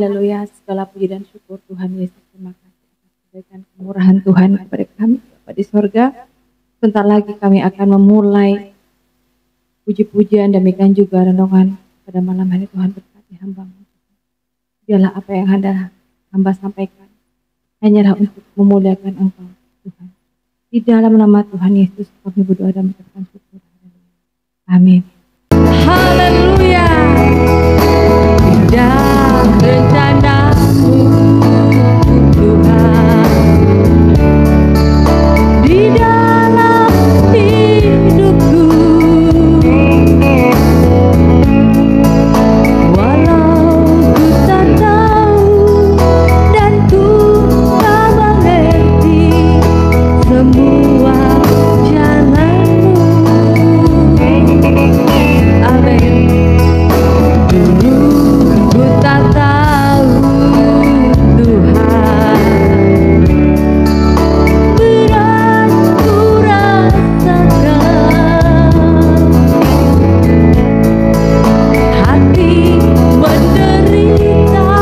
Haleluya, segala puji dan syukur Tuhan Yesus. Terima kasih atas kebaikan kemurahan Tuhan kepada kami Bapa di sorga. Sebentar lagi kami akan memulai puji-pujian, demikian juga renungan pada malam hari. Tuhan berkati hamba-Mu. Biarlah apa yang hamba sampaikan hanyalah untuk memuliakan Engkau Tuhan. Di dalam nama Tuhan Yesus kami berdoa dan mengucapkan syukur. Amin. Haleluya. Indah rencana-Mu Tuhan di dalam hidupku, walau ku tak tahu dan ku tak mengerti semua jalan-Mu. Amin. Dulu ku tak tahu Tuhan, berat ku rasakan, hati menderita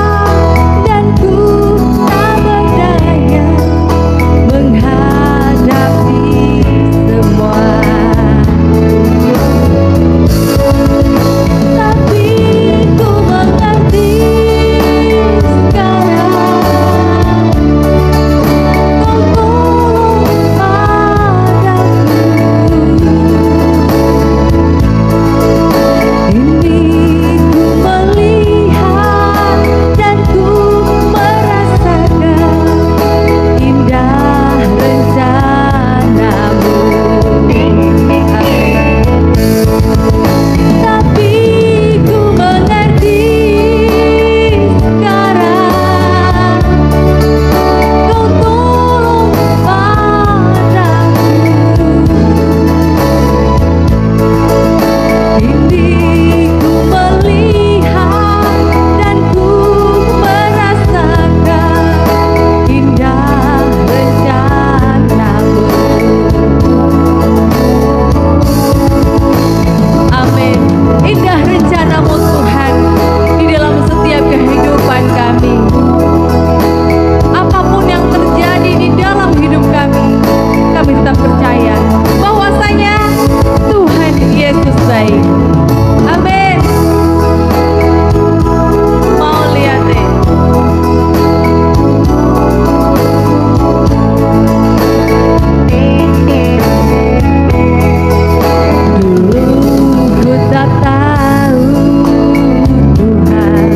dan ku tak berdaya menghadapi semua. Tapi ku mengerti sekarang, Kau tolong padaku. Ini ku melihat dan ku merasakan indah rencana-Mu. Tapi ku mengerti sekarang, Kau tolong padaku. Ini ku melihat dan ku merasakan indah rencana-Mu. Amin. Indah rencana-Mu Tuhan di dalam setiap kehidupan kami. Apapun yang terjadi di dalam hidup kami tetap percaya bahwasanya Tuhan Yesus baik. Amin. Mau lihat deh. Dulu ku tak tahu Tuhan,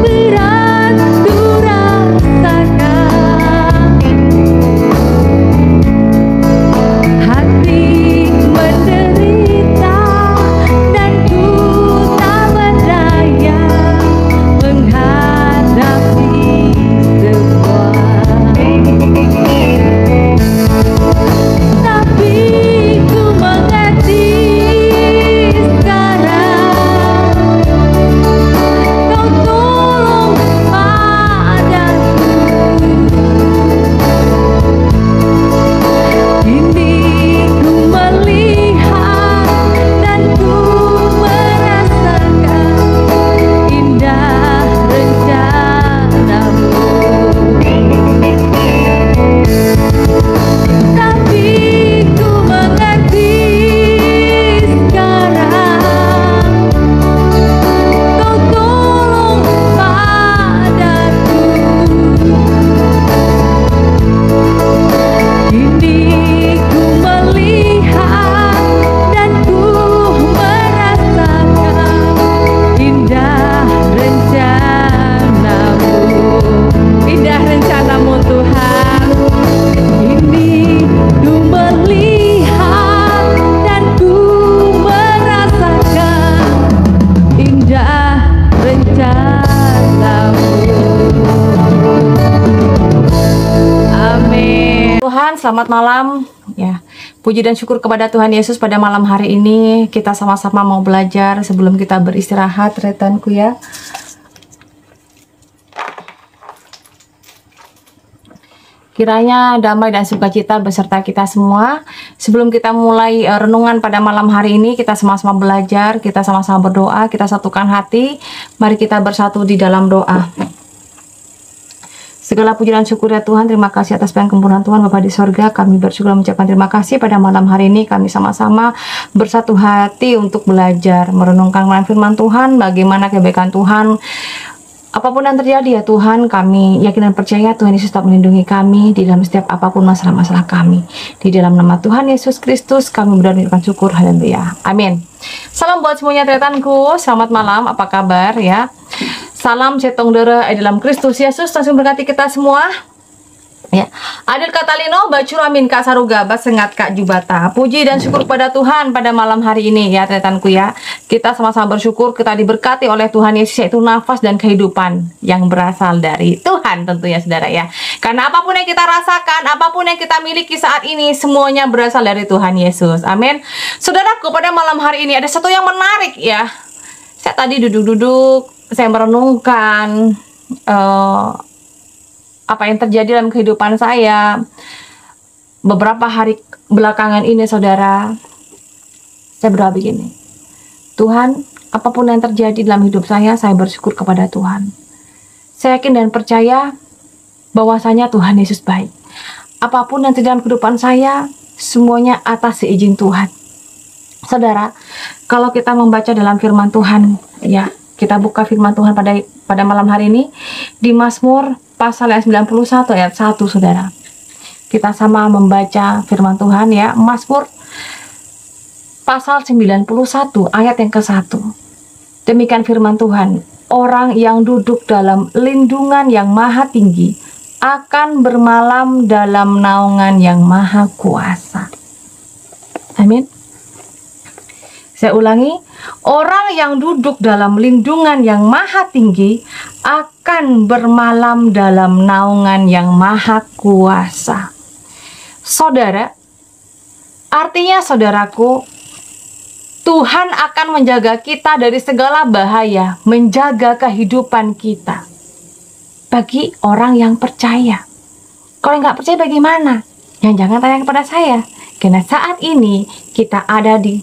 berat ku rasakan, hati menderita dan ku tak berdaya menghadapi semua. Tapi ku mengerti sekarang, Kau tolong padaku. Ini ku melihat dan ku merasakan indah rencana-Mu. Tapi ku mengerti sekarang, Kau tolong padaku. Ini ku melihat dan ku merasakan indah rencana-Mu. Indah rencana-Mu Tuhan. Ini ku melihat dan ku merasakan indah rencana-Mu. Amin. Tuhan, selamat malam. Ya, puji dan syukur kepada Tuhan Yesus pada malam hari ini. Kita sama-sama mau belajar sebelum kita beristirahat, retanku ya. Kiranya damai dan sukacita beserta kita semua. Sebelum kita mulai renungan pada malam hari ini, kita sama-sama belajar, kita sama-sama berdoa, kita satukan hati. Mari kita bersatu di dalam doa. Segala puji dan syukur ya Tuhan, terima kasih atas penkemurahan Tuhan Bapa di sorga. Kami bersyukur mengucapkan terima kasih pada malam hari ini. Kami sama-sama bersatu hati untuk belajar, merenungkan firman Tuhan, bagaimana kebaikan Tuhan. Apapun yang terjadi ya Tuhan, kami yakin dan percaya Tuhan Yesus tetap melindungi kami di dalam setiap apapun masalah-masalah kami. Di dalam nama Tuhan Yesus Kristus kami mengucapkan syukur, haleluya, amin. Salam buat semuanya tetanku, selamat malam, apa kabar ya? Salam cetong dere dalam Kristus Yesus, langsung berkati kita semua. Ya, Adil Katalino, Bacuramin Kak Saruga, Basengat Kak Jubata. Puji dan syukur pada Tuhan pada malam hari ini ya tetanku ya. Kita sama-sama bersyukur kita diberkati oleh Tuhan Yesus, yaitu nafas dan kehidupan yang berasal dari Tuhan tentunya saudara ya. Karena apapun yang kita rasakan, apapun yang kita miliki saat ini, semuanya berasal dari Tuhan Yesus. Amin. Saudaraku, pada malam hari ini ada satu yang menarik ya. Saya tadi duduk-duduk, saya merenungkan apa yang terjadi dalam kehidupan saya beberapa hari belakangan ini saudara. Saya berdoa begini, Tuhan, apapun yang terjadi dalam hidup saya bersyukur kepada Tuhan. Saya yakin dan percaya bahwasanya Tuhan Yesus baik. Apapun yang terjadi dalam kehidupan saya, semuanya atas seizin Tuhan. Saudara, kalau kita membaca dalam firman Tuhan ya, kita buka firman Tuhan pada malam hari ini di Mazmur pasal yang 91 ayat 1 saudara. Kita sama membaca firman Tuhan ya, Mazmur pasal 91 ayat yang ke-1. Demikian firman Tuhan, orang yang duduk dalam lindungan yang maha tinggi akan bermalam dalam naungan yang maha kuasa. Amin. Saya ulangi, orang yang duduk dalam lindungan yang maha tinggi akan bermalam dalam naungan yang maha kuasa. Saudara, artinya saudaraku, Tuhan akan menjaga kita dari segala bahaya, menjaga kehidupan kita. Bagi orang yang percaya. Kalau nggak percaya bagaimana? Jangan tanya kepada saya. Karena saat ini kita ada di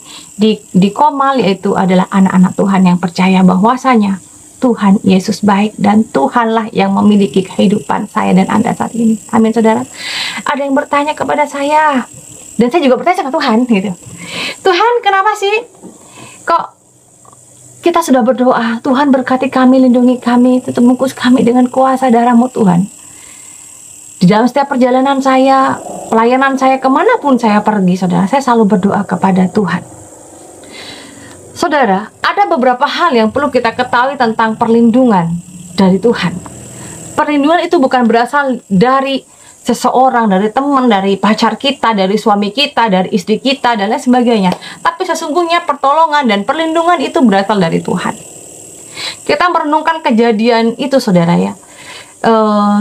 Komal, yaitu adalah anak-anak Tuhan yang percaya bahwasanya Tuhan Yesus baik dan Tuhanlah yang memiliki kehidupan saya dan Anda saat ini. Amin saudara. Ada yang bertanya kepada saya dan saya juga bertanya sama Tuhan gitu. Tuhan, kenapa sih kok kita sudah berdoa, Tuhan berkati kami, lindungi kami, tutup bungkus kami dengan kuasa darah-Mu Tuhan. Di dalam setiap perjalanan saya, pelayanan saya, kemanapun saya pergi, saudara, saya selalu berdoa kepada Tuhan. Saudara, ada beberapa hal yang perlu kita ketahui tentang perlindungan dari Tuhan. Perlindungan itu bukan berasal dari seseorang, dari teman, dari pacar kita, dari suami kita, dari istri kita, dan lain sebagainya. Tapi sesungguhnya pertolongan dan perlindungan itu berasal dari Tuhan. Kita merenungkan kejadian itu, saudara ya.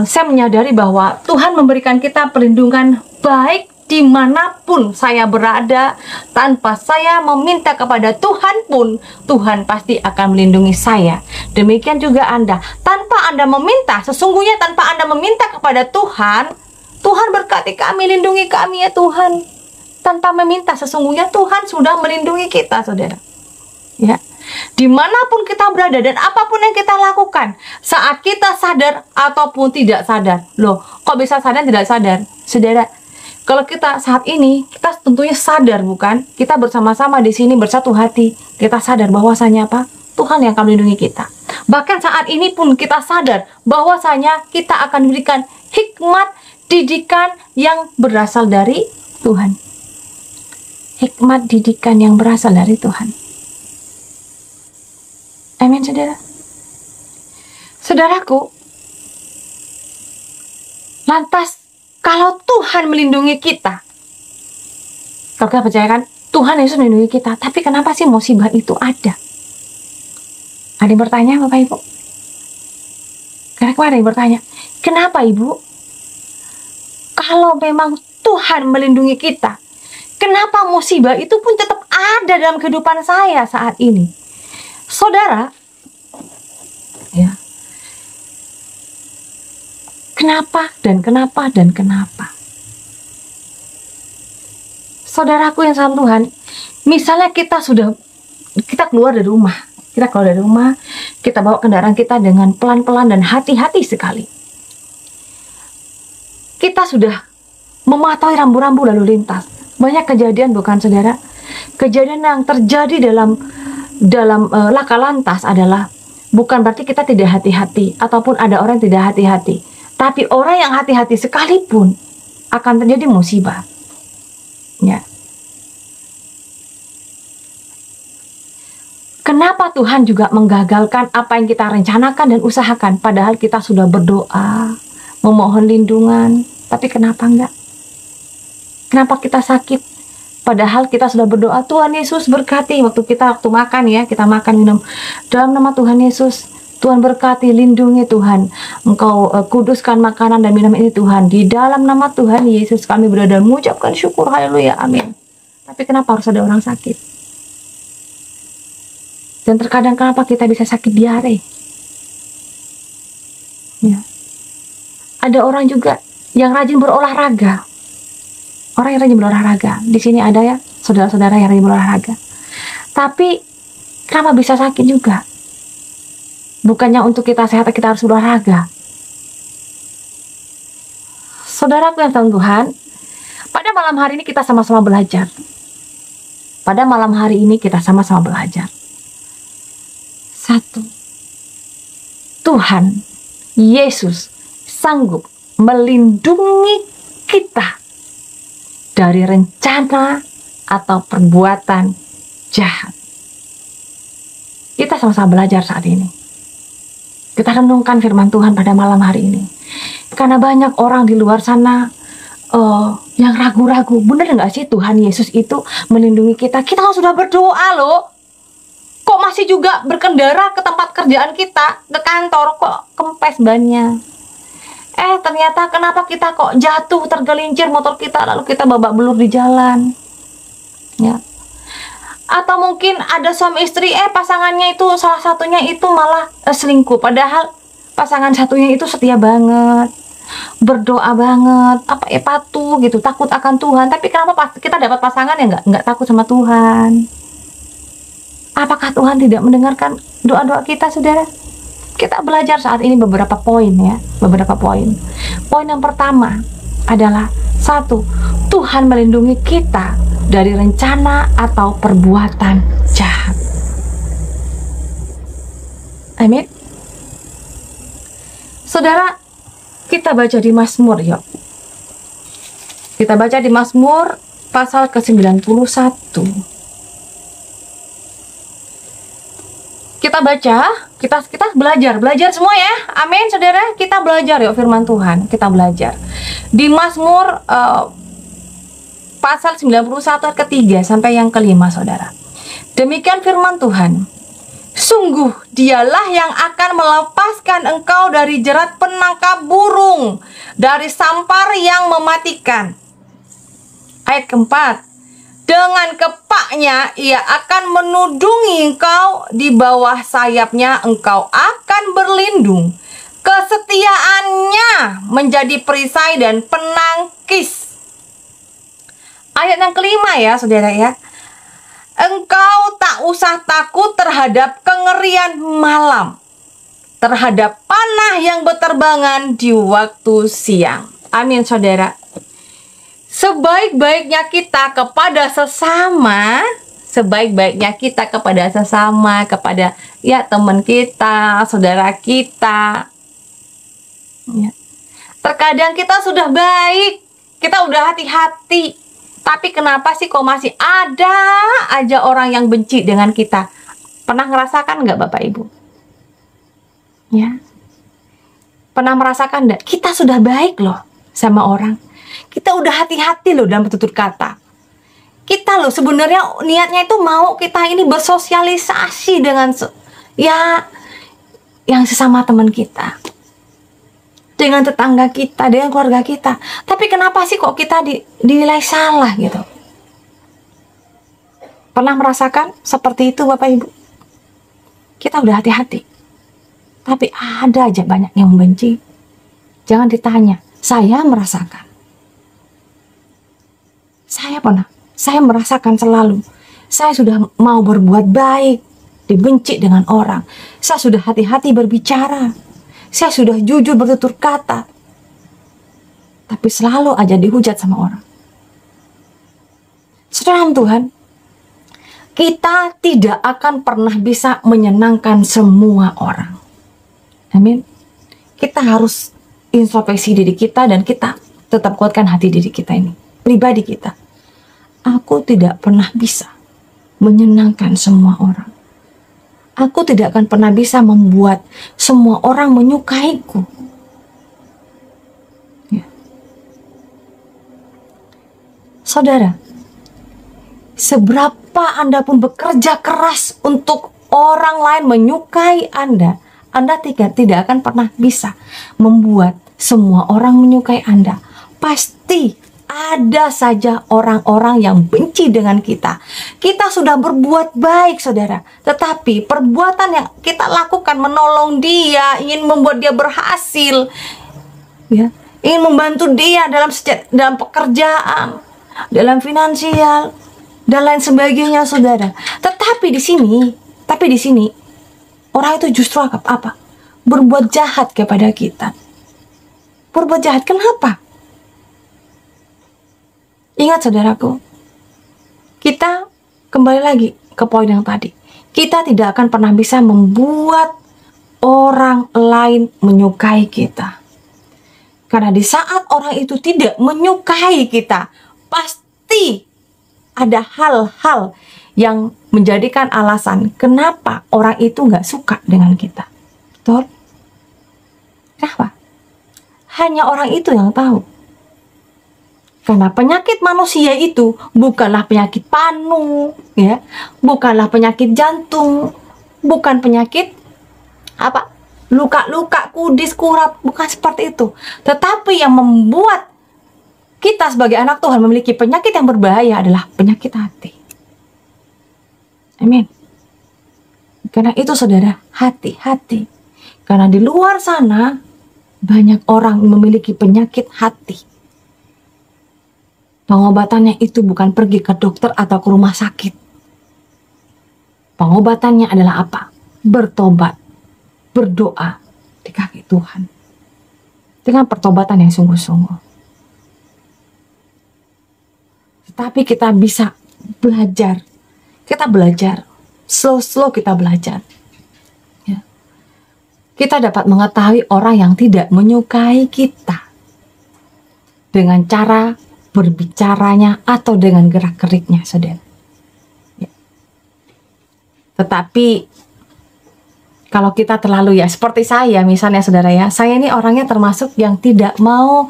Saya menyadari bahwa Tuhan memberikan kita perlindungan baik dimanapun saya berada. Tanpa saya meminta kepada Tuhan pun, Tuhan pasti akan melindungi saya. Demikian juga Anda. Tanpa Anda meminta, sesungguhnya tanpa Anda meminta kepada Tuhan, Tuhan berkati kami, lindungi kami ya Tuhan. Tanpa meminta, sesungguhnya Tuhan sudah melindungi kita saudara. Ya. Dimanapun kita berada dan apapun yang kita lakukan, saat kita sadar ataupun tidak sadar. Loh, kok bisa sadar tidak sadar? Saudara, kalau kita saat ini, kita tentunya sadar bukan? Kita bersama-sama di sini bersatu hati. Kita sadar bahwasanya apa? Tuhan yang akan melindungi kita. Bahkan saat ini pun kita sadar bahwasanya kita akan diberikan hikmat, didikan yang berasal dari Tuhan. Hikmat didikan yang berasal dari Tuhan. Amin saudara. Saudaraku, lantas kalau Tuhan melindungi kita, kalau kita percaya kan Tuhan Yesus melindungi kita, tapi kenapa sih musibah itu ada? Ada yang bertanya Bapak Ibu? Karena ada yang bertanya, kenapa Ibu? Kalau memang Tuhan melindungi kita, kenapa musibah itu pun tetap ada dalam kehidupan saya saat ini? Saudara, ya, kenapa dan kenapa dan kenapa. Saudaraku yang sama Tuhan, misalnya kita keluar dari rumah, kita bawa kendaraan kita dengan pelan-pelan dan hati-hati sekali. Kita sudah mematuhi rambu-rambu lalu lintas. Banyak kejadian, bukan saudara? Kejadian yang terjadi dalam laka lantas adalah bukan berarti kita tidak hati-hati ataupun ada orang yang tidak hati-hati, tapi orang yang hati-hati sekalipun akan terjadi musibah. Ya. Kenapa Tuhan juga menggagalkan apa yang kita rencanakan dan usahakan, padahal kita sudah berdoa, memohon lindungan, tapi kenapa enggak? Kenapa kita sakit? Padahal kita sudah berdoa, Tuhan Yesus berkati, waktu makan ya, kita makan minum dalam nama Tuhan Yesus, Tuhan berkati, lindungi Tuhan, Engkau kuduskan makanan dan minum ini Tuhan, di dalam nama Tuhan Yesus kami berdoa dan mengucapkan syukur, haleluya, amin. Tapi kenapa harus ada orang sakit? Dan terkadang kenapa kita bisa sakit diare? Ya. Ada orang juga yang rajin berolahraga. Orang yang rajin berolahraga. Di sini ada ya, saudara-saudara yang rajin berolahraga. Tapi kenapa bisa sakit juga? Bukannya untuk kita sehat kita harus berolahraga. Saudaraku yang dalam Tuhan, pada malam hari ini kita sama-sama belajar. Pada malam hari ini kita sama-sama belajar. Satu, Tuhan Yesus sanggup melindungi kita dari rencana atau perbuatan jahat. Kita sama-sama belajar saat ini. Kita renungkan firman Tuhan pada malam hari ini. Karena banyak orang di luar sana yang ragu-ragu. Benar nggak sih Tuhan Yesus itu melindungi kita? Kita kan sudah berdoa loh. Kok masih juga berkendara ke tempat kerjaan kita, ke kantor, kok kempes bannya? Ternyata kenapa kita kok jatuh, tergelincir motor kita, lalu kita babak belur di jalan? Ya. Atau mungkin ada suami istri, pasangannya itu, salah satunya itu malah selingkuh. Padahal pasangan satunya itu setia banget, berdoa banget, patuh gitu, takut akan Tuhan. Tapi kenapa kita dapat pasangan yang nggak takut sama Tuhan? Apakah Tuhan tidak mendengarkan doa-doa kita, saudara? Kita belajar saat ini beberapa poin ya, beberapa poin. Poin yang pertama adalah satu, Tuhan melindungi kita dari rencana atau perbuatan jahat. Amin. Saudara, kita baca di Mazmur yuk. Kita baca di Mazmur pasal ke-91. Kita baca, kita belajar semua ya, amin saudara, kita belajar yuk firman Tuhan, kita belajar di Mazmur pasal 91 ke-3 sampai yang ke-5 saudara. Demikian firman Tuhan, sungguh dialah yang akan melepaskan engkau dari jerat penangkap burung, dari sampar yang mematikan. Ayat keempat, dengan kepaknya ia akan menudungi engkau, di bawah sayapnya engkau akan berlindung. Kesetiaannya menjadi perisai dan penangkis. Ayat yang kelima ya saudara ya. Engkau tak usah takut terhadap kengerian malam, terhadap panah yang berterbangan di waktu siang. Amin saudara. Sebaik-baiknya kita kepada sesama, kepada ya teman kita, saudara kita. Ya. Terkadang kita sudah baik, kita udah hati-hati, tapi kenapa sih kok masih ada aja orang yang benci dengan kita? Pernah ngerasakan nggak Bapak Ibu? Ya. Pernah merasakan nggak? Kita sudah baik loh sama orang. Kita udah hati-hati loh dalam bertutur kata. Kita loh sebenarnya niatnya itu mau kita ini bersosialisasi dengan yang sesama teman kita, dengan tetangga kita, dengan keluarga kita. Tapi kenapa sih kok kita dinilai salah gitu? Pernah merasakan seperti itu Bapak Ibu? Kita udah hati-hati, tapi ada aja banyak yang membenci. Jangan ditanya. Saya merasakan. Saya merasakan selalu. Saya sudah mau berbuat baik, dibenci dengan orang. Saya sudah hati-hati berbicara. Saya sudah jujur bertutur kata. Tapi selalu aja dihujat sama orang. Saudara Tuhan, kita tidak akan pernah bisa menyenangkan semua orang. Amin. Kita harus introspeksi diri kita dan kita tetap kuatkan hati diri kita ini. Pribadi kita. Aku tidak pernah bisa menyenangkan semua orang. Aku tidak akan pernah bisa membuat semua orang menyukaiku. Ya. Saudara, seberapa Anda pun bekerja keras untuk orang lain menyukai Anda tidak akan pernah bisa membuat semua orang menyukai Anda. Pasti ada saja orang-orang yang benci dengan kita. Kita sudah berbuat baik, saudara. Tetapi perbuatan yang kita lakukan menolong dia, ingin membuat dia berhasil, ya, ingin membantu dia dalam pekerjaan, dalam finansial, dan lain sebagainya, saudara. Tetapi di sini, orang itu justru apa? Berbuat jahat kepada kita. Berbuat jahat, kenapa? Ingat saudaraku, kita kembali lagi ke poin yang tadi. Kita tidak akan pernah bisa membuat orang lain menyukai kita. Karena di saat orang itu tidak menyukai kita, pasti ada hal-hal yang menjadikan alasan kenapa orang itu nggak suka dengan kita. Betul? Kenapa? Hanya orang itu yang tahu. Karena penyakit manusia itu bukanlah penyakit panu, ya, bukanlah penyakit jantung, bukan penyakit luka-luka, kudis, kurap, bukan seperti itu. Tetapi yang membuat kita sebagai anak Tuhan memiliki penyakit yang berbahaya adalah penyakit hati. Amin. Karena itu saudara, hati-hati. Karena di luar sana banyak orang memiliki penyakit hati. Pengobatannya itu bukan pergi ke dokter atau ke rumah sakit. Pengobatannya adalah apa? Bertobat, berdoa di kaki Tuhan. Dengan pertobatan yang sungguh-sungguh. Tetapi kita bisa belajar. Kita belajar. Slow-slow kita belajar. Ya. Kita dapat mengetahui orang yang tidak menyukai kita. Dengan cara berbicaranya atau dengan gerak-geriknya, saudara. Ya. Tetapi kalau kita terlalu, ya seperti saya misalnya, saudara, ya, saya ini orangnya termasuk yang tidak mau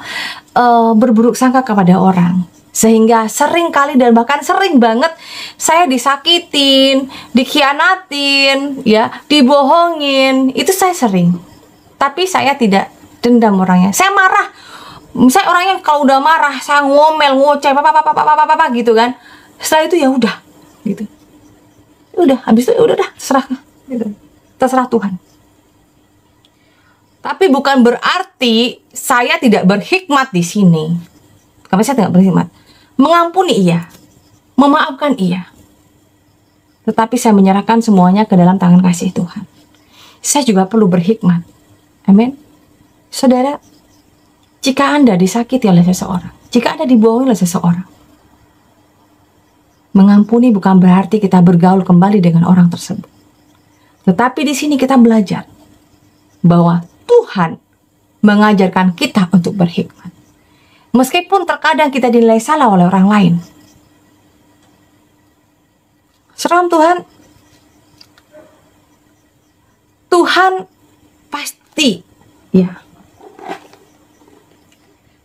berburuk sangka kepada orang, sehingga sering kali dan bahkan sering banget saya disakitin, dikhianatin, ya, dibohongin. Itu saya sering. Tapi saya tidak dendam orangnya. Saya marah. Saya orangnya kalau udah marah, saya ngomel, ngoceh, apa gitu kan. Setelah itu ya udah, gitu. Udah, habis itu udah terserah, gitu. Terserah Tuhan. Tapi bukan berarti saya tidak berhikmat di sini. Karena saya tidak berhikmat. Mengampuni iya, memaafkan iya. Tetapi saya menyerahkan semuanya ke dalam tangan kasih Tuhan. Saya juga perlu berhikmat. Amin. Saudara, jika Anda disakiti oleh seseorang, jika Anda dibohongi oleh seseorang, mengampuni bukan berarti kita bergaul kembali dengan orang tersebut. Tetapi di sini kita belajar bahwa Tuhan mengajarkan kita untuk berhikmat. Meskipun terkadang kita dinilai salah oleh orang lain. Saudara Tuhan, Tuhan pasti, ya,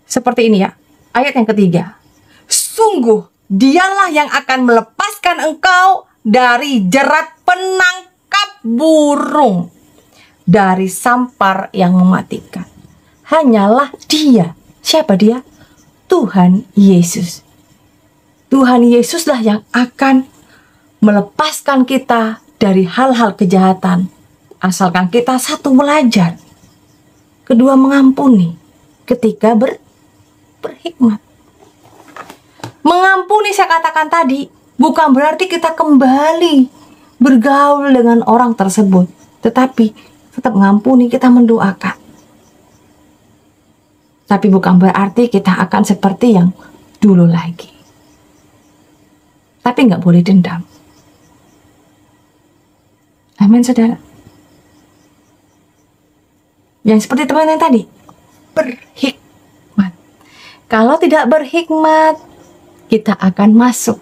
seperti ini ya, ayat yang ketiga. Sungguh dialah yang akan melepaskan engkau dari jerat penangkap burung, dari sampar yang mematikan. Hanyalah dia. Siapa dia? Tuhan Yesus. Tuhan Yesuslah yang akan melepaskan kita dari hal-hal kejahatan. Asalkan kita satu, belajar. Kedua, mengampuni. ketika berhikmat. Mengampuni, saya katakan tadi, bukan berarti kita kembali bergaul dengan orang tersebut, tetapi tetap mengampuni, kita mendoakan. Tapi bukan berarti kita akan seperti yang dulu lagi. Tapi nggak boleh dendam. Amin, saudara. Yang seperti teman yang tadi, berhikmat. Kalau tidak berhikmat, kita akan masuk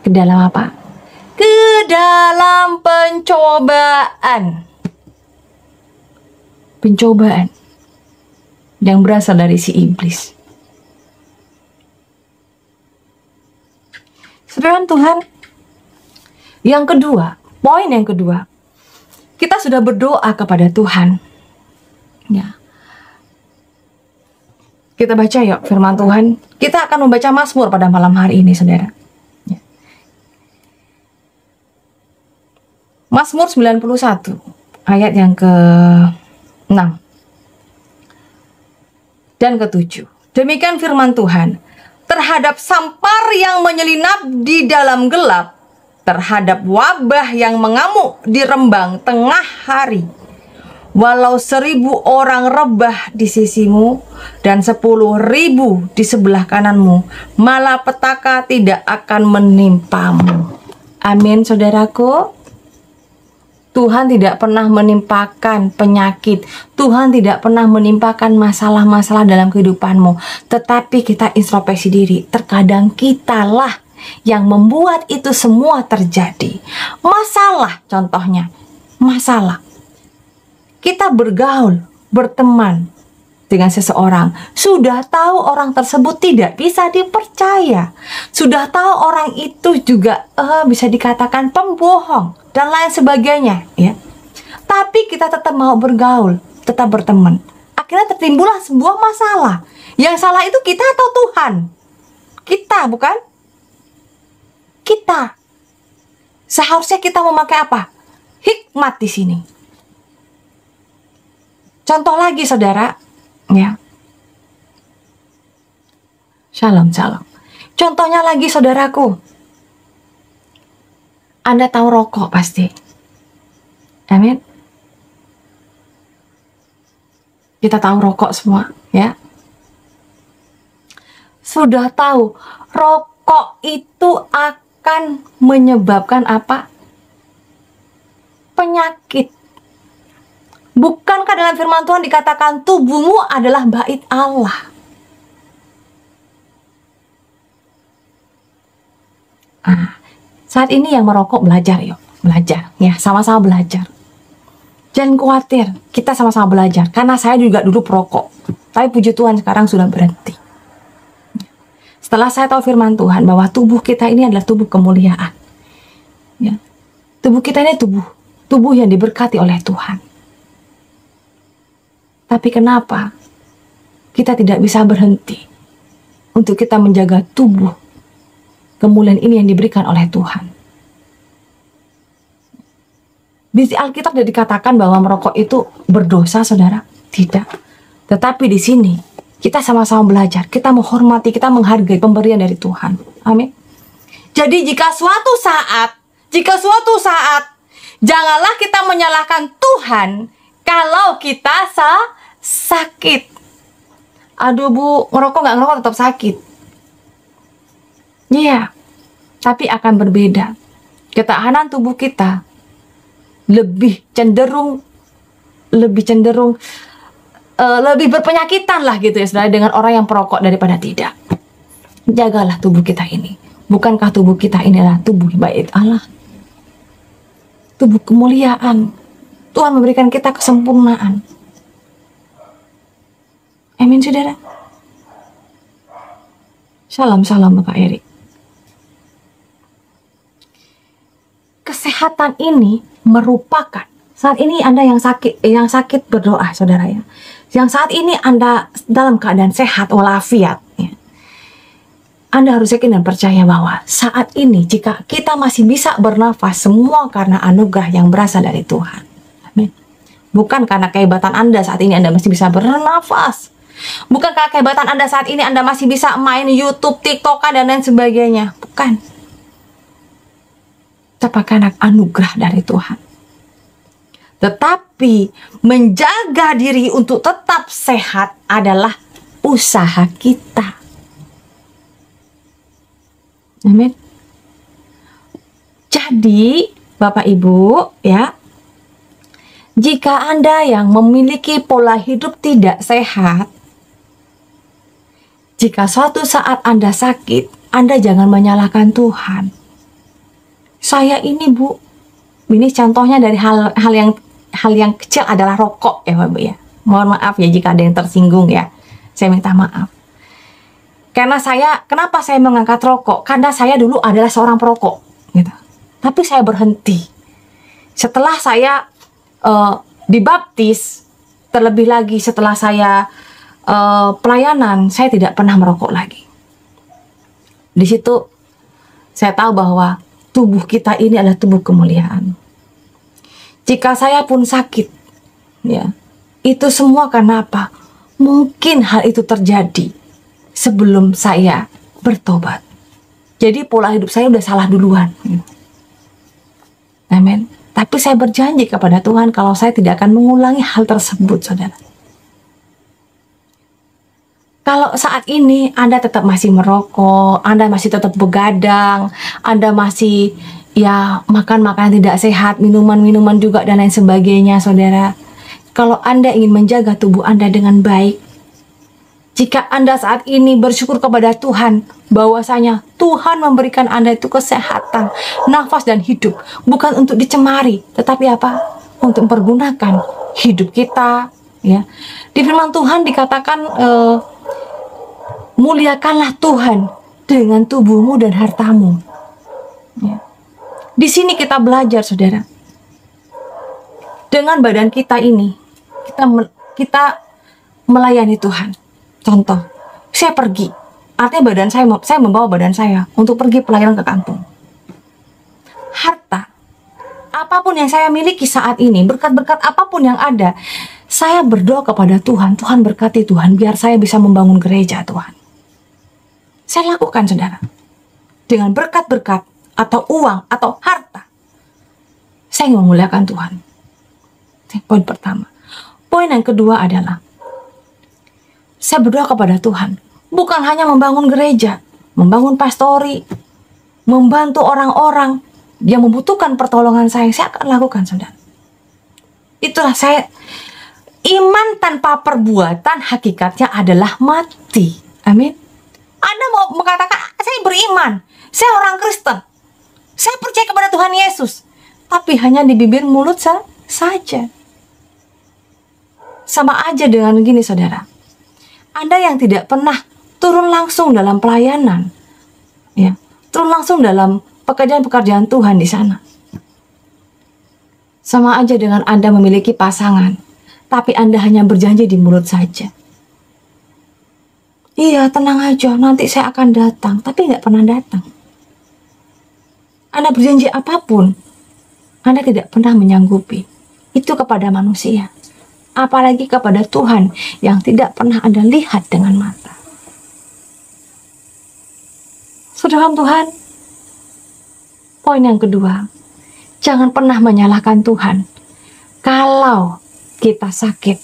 ke dalam apa? Ke dalam pencobaan. Pencobaan yang berasal dari si iblis. Saudara Tuhan, yang kedua, poin yang kedua, kita sudah berdoa kepada Tuhan. Ya. Kita baca yuk firman Tuhan. Kita akan membaca Mazmur pada malam hari ini, saudara. Ya. Mazmur 91 ayat yang ke-6 dan ke-7. Demikian firman Tuhan. Terhadap sampar yang menyelinap di dalam gelap, terhadap wabah yang mengamuk di rembang tengah hari, walau 1.000 orang rebah di sisimu dan 10.000 di sebelah kananmu, malapetaka tidak akan menimpamu. Amin, saudaraku. Tuhan tidak pernah menimpakan penyakit. Tuhan tidak pernah menimpakan masalah-masalah dalam kehidupanmu. Tetapi kita introspeksi diri. Terkadang kitalah yang membuat itu semua terjadi. Masalah, contohnya. Masalah. Kita bergaul, berteman dengan seseorang. Sudah tahu orang tersebut tidak bisa dipercaya. Sudah tahu orang itu juga bisa dikatakan pembohong dan lain sebagainya, ya. Tapi kita tetap mau bergaul, tetap berteman. Akhirnya tertimbullah sebuah masalah. Yang salah itu kita atau Tuhan? Kita, bukan? Kita. Seharusnya kita memakai apa? Hikmat di sini. Contoh lagi, saudara, ya. Shalom, shalom. Contohnya lagi, saudaraku. Anda tahu rokok pasti. Amin. Kita tahu rokok semua, ya. Sudah tahu rokok itu akan menyebabkan apa? Penyakit. Bukankah dalam firman Tuhan dikatakan tubuhmu adalah bait Allah? Saat ini yang merokok belajar yuk. Belajar, ya, sama-sama belajar. Jangan khawatir, kita sama-sama belajar. Karena saya juga dulu perokok. Tapi puji Tuhan sekarang sudah berhenti. Setelah saya tahu firman Tuhan bahwa tubuh kita ini adalah tubuh kemuliaan. Ya. Tubuh kita ini tubuh yang diberkati oleh Tuhan. Tapi kenapa kita tidak bisa berhenti untuk kita menjaga tubuh kemuliaan ini yang diberikan oleh Tuhan? Di Alkitab tidak dikatakan bahwa merokok itu berdosa, saudara. Tidak. Tetapi di sini kita sama-sama belajar, kita menghormati, kita menghargai pemberian dari Tuhan. Amin. Jadi jika suatu saat janganlah kita menyalahkan Tuhan kalau kita sakit. Aduh bu, ngerokok nggak ngerokok tetap sakit. Iya, tapi akan berbeda. Ketahanan tubuh kita lebih cenderung lebih berpenyakitan lah gitu ya, saudara, dengan orang yang perokok daripada tidak. Jagalah tubuh kita ini. Bukankah tubuh kita ini adalah tubuh bait Allah? Tubuh kemuliaan. Tuhan memberikan kita kesempurnaan. Amin, saudara. Salam Bapak Erik. Kesehatan ini merupakan, saat ini Anda yang sakit berdoa, saudara, ya. Yang saat ini Anda dalam keadaan sehat walafiat, ya. Anda harus yakin dan percaya bahwa saat ini jika kita masih bisa bernafas, semua karena anugerah yang berasal dari Tuhan. Amin. Bukan karena kehebatan Anda saat ini Anda masih bisa bernafas. Bukankah kehebatan Anda saat ini Anda masih bisa main YouTube, TikTok, dan lain sebagainya? Bukan. Merupakan anugerah dari Tuhan. Tetapi menjaga diri untuk tetap sehat adalah usaha kita. Amin. Jadi, Bapak Ibu, ya, jika Anda yang memiliki pola hidup tidak sehat, jika suatu saat Anda sakit, Anda jangan menyalahkan Tuhan. Saya ini, Bu, ini contohnya dari hal yang kecil adalah rokok, ya Bapak ya. Mohon maaf ya jika ada yang tersinggung ya. Saya minta maaf. Kenapa saya mengangkat rokok? Karena saya dulu adalah seorang perokok, gitu. Tapi saya berhenti. Setelah saya dibaptis, terlebih lagi setelah saya pelayanan, saya tidak pernah merokok lagi. Di situ saya tahu bahwa tubuh kita ini adalah tubuh kemuliaan. Jika saya pun sakit, ya, itu semua karena apa? Mungkin hal itu terjadi sebelum saya bertobat. Jadi pola hidup saya udah salah duluan. Amin. Tapi saya berjanji kepada Tuhan kalau saya tidak akan mengulangi hal tersebut, saudara. Kalau saat ini Anda tetap masih merokok, Anda masih tetap begadang, Anda masih ya makan makanan tidak sehat, minuman-minuman juga dan lain sebagainya, saudara. Kalau Anda ingin menjaga tubuh Anda dengan baik, jika Anda saat ini bersyukur kepada Tuhan bahwasanya Tuhan memberikan Anda itu kesehatan, nafas dan hidup, bukan untuk dicemari, tetapi apa? Untuk mempergunakan hidup kita, ya. Di firman Tuhan dikatakan muliakanlah Tuhan dengan tubuhmu dan hartamu. Ya. Di sini kita belajar, saudara. Dengan badan kita ini, kita melayani Tuhan. Contoh, saya pergi. Artinya saya membawa badan saya untuk pergi pelayanan ke kampung. Harta, apapun yang saya miliki saat ini, berkat-berkat apapun yang ada, saya berdoa kepada Tuhan. Tuhan berkati Tuhan, biar saya bisa membangun gereja Tuhan. Saya lakukan, saudara. Dengan berkat-berkat atau uang atau harta, saya memuliakan Tuhan. Poin pertama. Poin yang kedua adalah saya berdoa kepada Tuhan. Bukan hanya membangun gereja, membangun pastori, membantu orang-orang yang membutuhkan pertolongan saya akan lakukan, saudara. Itulah saya. Iman tanpa perbuatan hakikatnya adalah mati. Amin. Anda mau mengatakan, saya beriman, saya orang Kristen, saya percaya kepada Tuhan Yesus, tapi hanya di bibir mulut saja. Sama aja dengan gini, saudara. Anda yang tidak pernah turun langsung dalam pelayanan, ya, turun langsung dalam pekerjaan-pekerjaan Tuhan di sana. Sama aja dengan Anda memiliki pasangan, tapi Anda hanya berjanji di mulut saja. Iya, tenang aja, nanti saya akan datang, tapi nggak pernah datang. Anda berjanji apapun, Anda tidak pernah menyanggupi. Itu kepada manusia. Apalagi kepada Tuhan yang tidak pernah Anda lihat dengan mata. Saudara Tuhan, poin yang kedua, jangan pernah menyalahkan Tuhan kalau kita sakit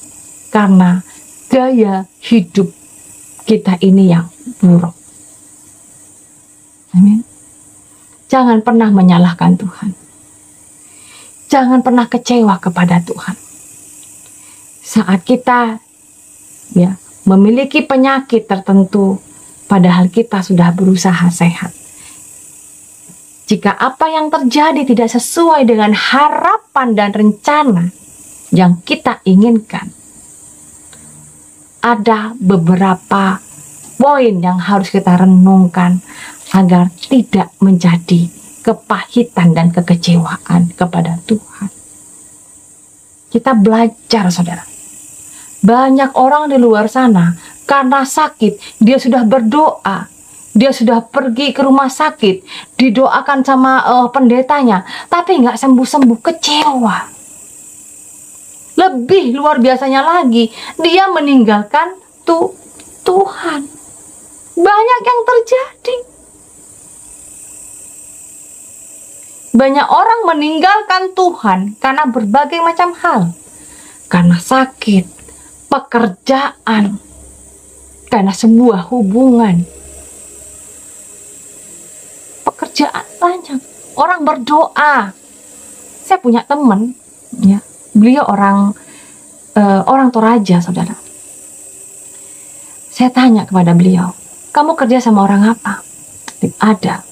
karena gaya hidup kita ini yang buruk. Amin. Jangan pernah menyalahkan Tuhan. Jangan pernah kecewa kepada Tuhan. Saat kita ya memiliki penyakit tertentu, padahal kita sudah berusaha sehat. Jika apa yang terjadi tidak sesuai dengan harapan dan rencana yang kita inginkan, ada beberapa poin yang harus kita renungkan agar tidak menjadi kepahitan dan kekecewaan kepada Tuhan. Kita belajar, saudara. Banyak orang di luar sana karena sakit, dia sudah berdoa, dia sudah pergi ke rumah sakit, didoakan sama pendetanya, tapi nggak sembuh-sembuh, kecewa. Lebih luar biasanya lagi, dia meninggalkan itu Tuhan. Banyak yang terjadi. Banyak orang meninggalkan Tuhan karena berbagai macam hal. Karena sakit, pekerjaan, karena sebuah hubungan. Pekerjaan banyak. Orang berdoa. Saya punya teman, ya, beliau orang Toraja, saudara. Saya tanya kepada beliau, kamu kerja sama orang apa? Ada.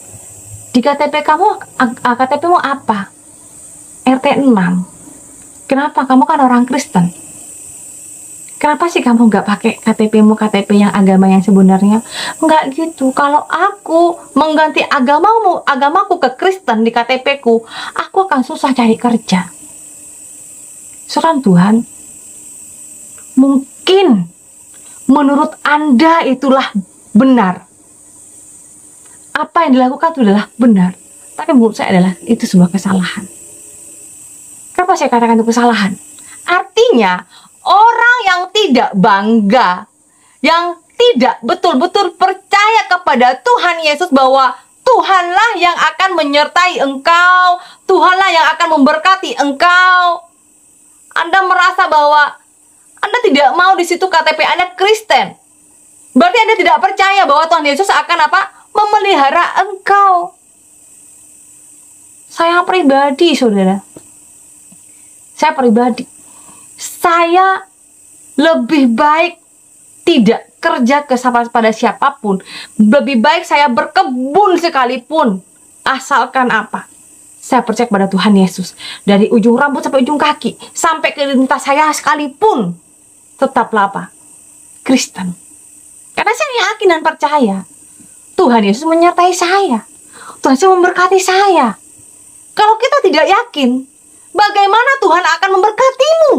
Di KTP-mu apa? RT 6. Kenapa? Kamu kan orang Kristen. Kenapa sih kamu nggak pakai KTP-mu KTP yang agama yang sebenarnya? Nggak gitu. Kalau aku mengganti agamaku ke Kristen di KTP-ku, aku akan susah cari kerja. Saudara Tuhan, mungkin menurut Anda itulah benar. Apa yang dilakukan itu adalah benar. Tapi menurut saya adalah itu sebuah kesalahan. Kenapa saya katakan itu kesalahan? Artinya, orang yang tidak bangga, yang tidak betul-betul percaya kepada Tuhan Yesus bahwa Tuhanlah yang akan menyertai engkau, Tuhanlah yang akan memberkati engkau. Anda merasa bahwa Anda tidak mau di situ KTP Anda Kristen. Berarti Anda tidak percaya bahwa Tuhan Yesus akan memelihara engkau. Saya pribadi, saudara. Saya lebih baik tidak kerja pada siapapun. Lebih baik saya berkebun sekalipun. Asalkan apa? Saya percaya kepada Tuhan Yesus. Dari ujung rambut sampai ujung kaki. Sampai ke lintas saya sekalipun. Tetaplah apa? Kristen. Karena saya yakin dan percaya. Tuhan Yesus menyertai saya. Tuhan Yesus memberkati saya. Kalau kita tidak yakin, bagaimana Tuhan akan memberkatimu?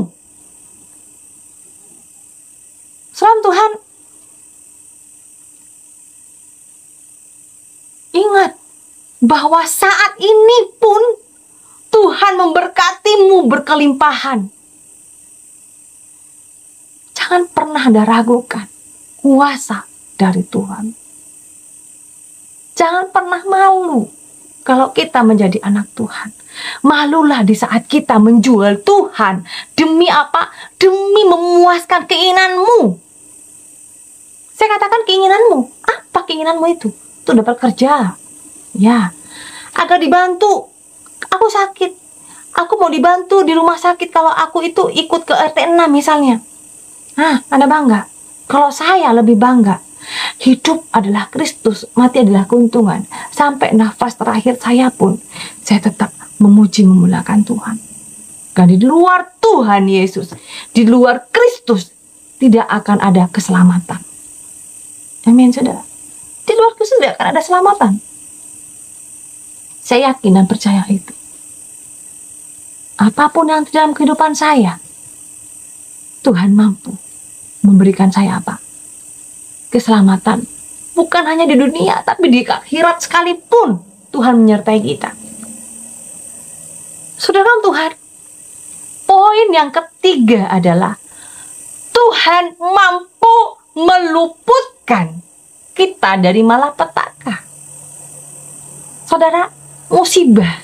Salam Tuhan, ingat bahwa saat ini pun Tuhan memberkatimu berkelimpahan. Jangan pernah Anda ragukan kuasa dari Tuhan. Jangan pernah malu kalau kita menjadi anak Tuhan. Malulah di saat kita menjual Tuhan. Demi apa? Demi memuaskan keinginanmu. Saya katakan keinginanmu. Apa keinginanmu itu? Itu dapat kerja. Ya. Agar dibantu. Aku sakit. Aku mau dibantu di rumah sakit kalau aku itu ikut ke RT 6 misalnya. Anda bangga? Kalau saya lebih bangga. Hidup adalah Kristus, mati adalah keuntungan. Sampai nafas terakhir saya pun, saya tetap memuji memuliakan Tuhan. Karena di luar Tuhan Yesus, di luar Kristus, tidak akan ada keselamatan. Amin, saudara. Di luar Kristus tidak akan ada keselamatan. Saya yakin dan percaya itu. Apapun yang terjadi dalam kehidupan saya, Tuhan mampu memberikan saya apa? Keselamatan. Bukan hanya di dunia, tapi di akhirat sekalipun Tuhan menyertai kita. Saudara Tuhan, poin yang ketiga adalah Tuhan mampu meluputkan kita dari malapetaka. Saudara, musibah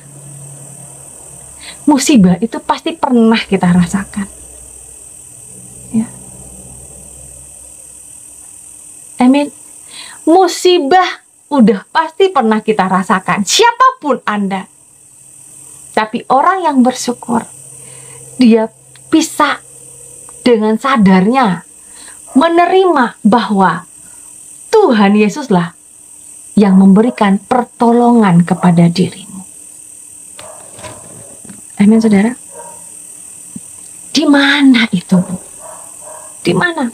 itu pasti pernah kita rasakan. Ya. Amin. Musibah udah pasti pernah kita rasakan, siapapun Anda. Tapi orang yang bersyukur, dia bisa dengan sadarnya menerima bahwa Tuhan Yesuslah yang memberikan pertolongan kepada dirimu. Amin, saudara. Di mana itu? Di mana?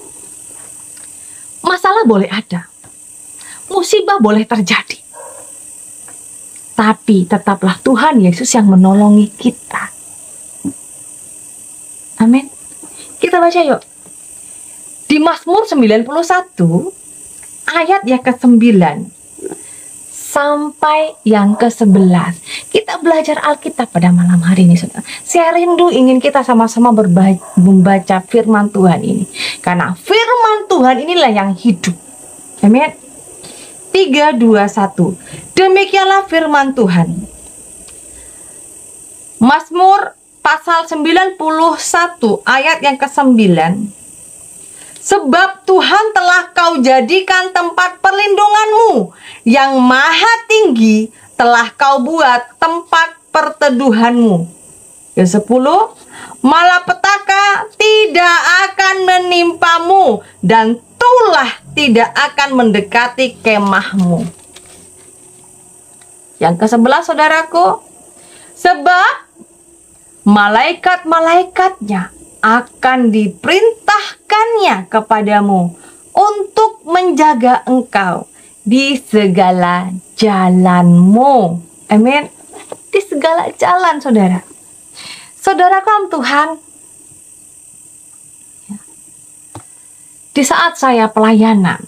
Masalah boleh ada, musibah boleh terjadi, tapi tetaplah Tuhan Yesus yang menolongi kita. Amin. Kita baca yuk. Di Mazmur 91 ayat yang ke-9. sampai yang ke-11. Kita belajar Alkitab pada malam hari ini, saudara. Saya rindu ingin kita sama-sama membaca firman Tuhan ini. Karena firman Tuhan inilah yang hidup. Amin. 3, 2, 1. Demikianlah firman Tuhan. Mazmur pasal 91 ayat yang ke-9. Sebab Tuhan telah kau jadikan tempat perlindunganmu, yang maha tinggi telah kau buat tempat perteduhanmu. Yang 10. Malapetaka tidak akan menimpamu, dan tulah tidak akan mendekati kemahmu. Yang ke-11, saudaraku. Sebab malaikat-malaikatnya akan diperintahkannya kepadamu untuk menjaga engkau di segala jalanmu. Amin. Di segala jalan, saudara. Saudara kaum Tuhan, di saat saya pelayanan,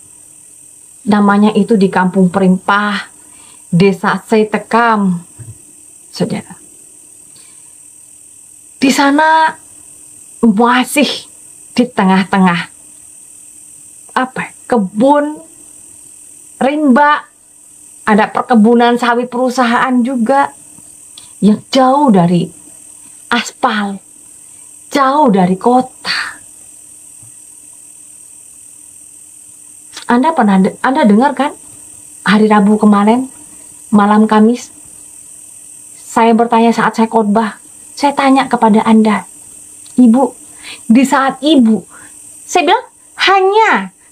namanya itu di Kampung Perimpah, Desa Seitekam, saudara. Di sana masih di tengah-tengah kebun rimba, ada perkebunan sawit perusahaan juga, yang jauh dari aspal, jauh dari kota. Anda dengar kan? Hari Rabu kemarin, malam Kamis, saya bertanya saat saya khotbah. Saya tanya kepada Anda, Ibu, di saat Ibu, saya bilang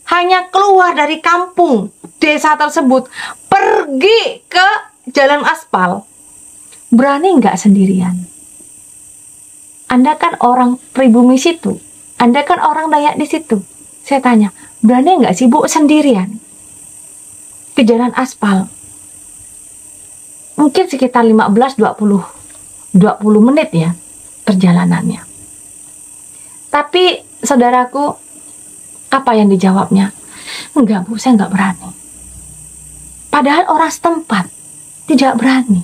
hanya keluar dari kampung desa tersebut, pergi ke jalan aspal, berani nggak sendirian? Anda kan orang pribumi situ, Anda kan orang Dayak di situ. Saya tanya, berani nggak sih Bu sendirian ke jalan aspal? Mungkin sekitar 15-20 menit ya perjalanannya. Tapi saudaraku, apa yang dijawabnya? Enggak Bu, saya enggak berani. Padahal orang setempat tidak berani.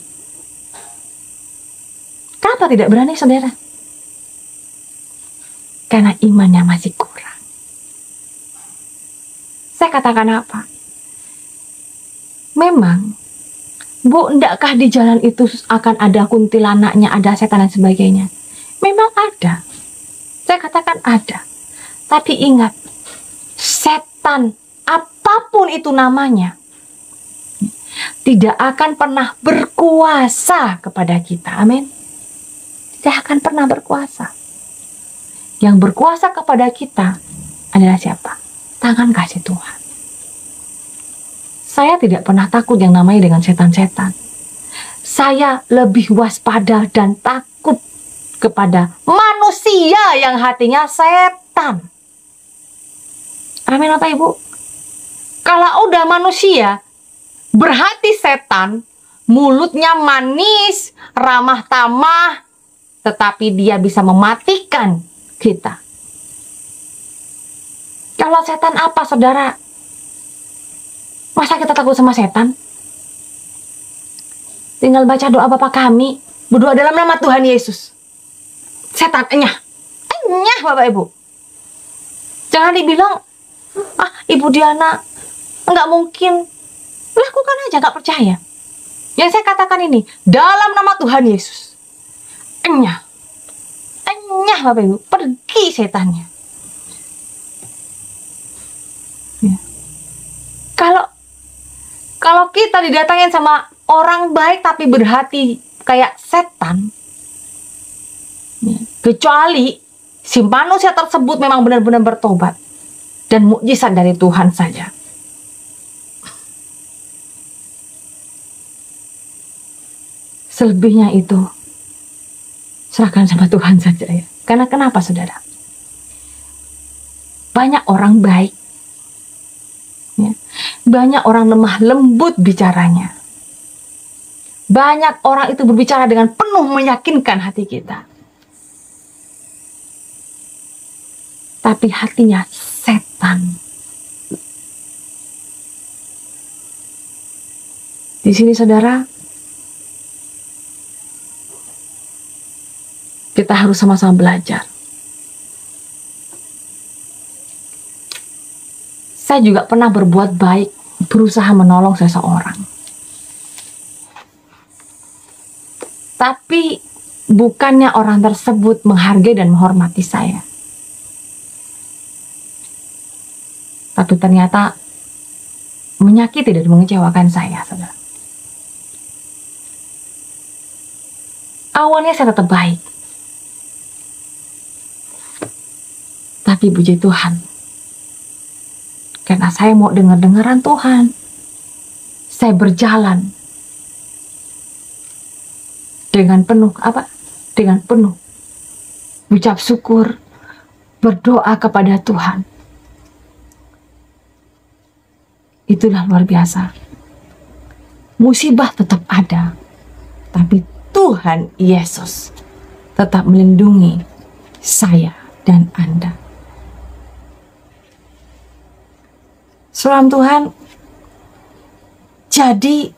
Kenapa tidak berani, saudara? Karena imannya masih kurang. Saya katakan apa? Memang, Bu, endakkah di jalan itu akan ada kuntilanaknya, ada setan dan sebagainya? Memang ada. Saya katakan ada. Tapi ingat, setan apapun itu namanya, tidak akan pernah berkuasa kepada kita. Amin. Tidak akan pernah berkuasa. Yang berkuasa kepada kita adalah siapa? Tangan kasih Tuhan. Saya tidak pernah takut yang namanya dengan setan-setan. Saya lebih waspada dan takut kepada manusia yang hatinya setan. Amin Bapak Ibu. Kalau udah manusia berhati setan, mulutnya manis, ramah tamah, tetapi dia bisa mematikan kita. Kalau setan apa, saudara? Masa kita takut sama setan? Tinggal baca doa Bapa kami, berdoa dalam nama Tuhan Yesus. Setan enyah Bapak Ibu. Jangan dibilang, Ibu Diana, enggak mungkin. Lakukan aja, enggak percaya. Yang saya katakan ini, dalam nama Tuhan Yesus. Enyah Bapak Ibu, pergi setannya. Ya. Kalau kita didatangin sama orang baik tapi berhati kayak setan, ya, kecuali si manusia tersebut memang benar-benar bertobat dan mukjizat dari Tuhan saja. Selebihnya itu serahkan sama Tuhan saja ya. Karena kenapa, saudara? Banyak orang baik, ya. Banyak orang lemah lembut bicaranya. Banyak orang itu berbicara dengan penuh meyakinkan hati kita. Tapi hatinya setan. Di sini saudara, kita harus sama-sama belajar. Saya juga pernah berbuat baik, berusaha menolong seseorang. Tapi bukannya orang tersebut menghargai dan menghormati saya. Tapi ternyata menyakiti dan mengecewakan saya, saudara. Awalnya saya tetap baik. Tapi puji Tuhan, karena saya mau dengar-dengaran Tuhan, saya berjalan dengan penuh dengan penuh ucap syukur, berdoa kepada Tuhan. Itulah luar biasa. Musibah tetap ada, tapi Tuhan Yesus tetap melindungi saya dan Anda. Salam Tuhan, jadi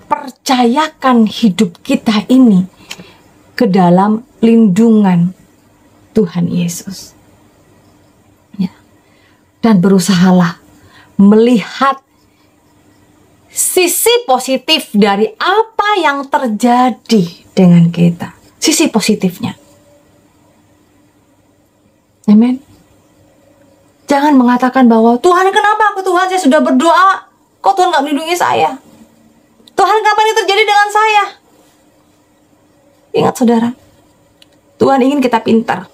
percayakan hidup kita ini ke dalam lindungan Tuhan Yesus. Ya. Dan berusahalah melihat sisi positif dari apa yang terjadi dengan kita. Sisi positifnya. Amin. Jangan mengatakan bahwa Tuhan, kenapa aku Tuhan, saya sudah berdoa, kok Tuhan gak melindungi saya? Tuhan, kenapa ini terjadi dengan saya? Ingat saudara, Tuhan ingin kita pintar.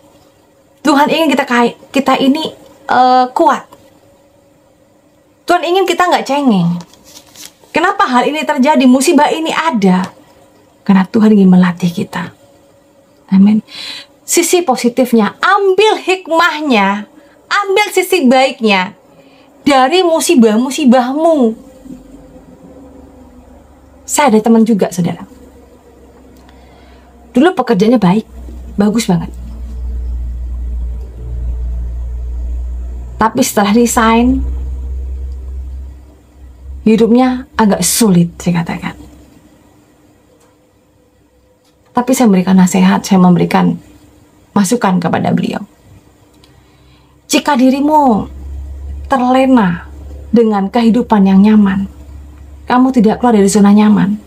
Tuhan ingin kita ini kuat. Tuhan ingin kita gak cengeng. Kenapa hal ini terjadi? Musibah ini ada karena Tuhan ingin melatih kita. Amin. Sisi positifnya, ambil hikmahnya, ambil sisi baiknya dari musibah-musibahmu. Saya ada teman juga, saudara. Dulu pekerjaannya baik, bagus banget. Tapi setelah resign, hidupnya agak sulit, saya katakan. Tapi saya memberikan nasihat, saya memberikan masukan kepada beliau. Jika dirimu terlena dengan kehidupan yang nyaman, kamu tidak keluar dari zona nyaman,